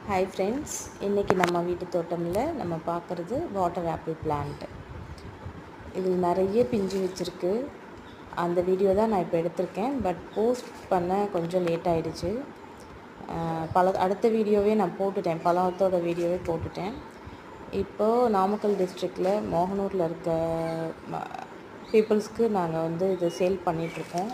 Hi friends, இன்றைக்கி நம்ம வீட்டு தோட்டமில் நம்ம பார்க்குறது வாட்டர் ஆப்பிள் பிளான்ட். இது நிறைய பிஞ்சு வச்சுருக்கு. அந்த வீடியோ தான் நான் இப்போ எடுத்திருக்கேன். பட் போஸ்ட் பண்ண கொஞ்சம் லேட் ஆகிடுச்சு. அடுத்த வீடியோவே நான் போட்டுட்டேன், பழத்தோட வீடியோவே போட்டுட்டேன். இப்போது நாமக்கல் டிஸ்ட்ரிக்டில் மோகனூரில் இருக்க பீப்புள்ஸ்க்கு நாங்கள் இது சேல் பண்ணிகிட்ருக்கோம்.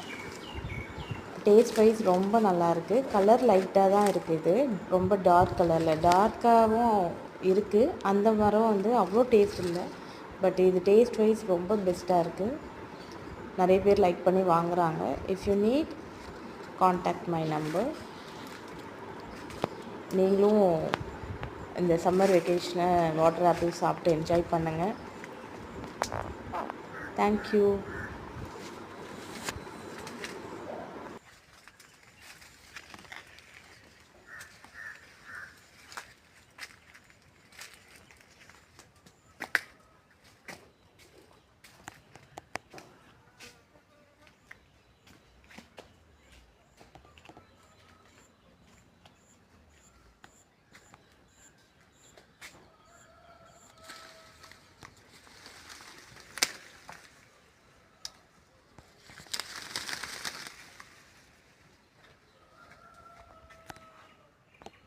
டேஸ்ட் வைஸ் ரொம்ப நல்லாயிருக்கு. கலர் லைட்டாக தான் இருக்குது. இது ரொம்ப டார்க் கலரில் டார்க்காகவும் இருக்குது. அந்த மரம் அவ்வளோ டேஸ்ட் இல்லை. பட் இது டேஸ்ட் வைஸ் ரொம்ப பெஸ்ட்டாக இருக்குது. நிறைய பேர் லைக் பண்ணி வாங்குகிறாங்க. If you need, contact my number. நீங்களும் இந்த சம்மர் வெக்கேஷனை வாட்டர் ஆப்பிள் சாப்பிட்டு என்ஜாய் பண்ணுங்கள். தேங்க்யூ.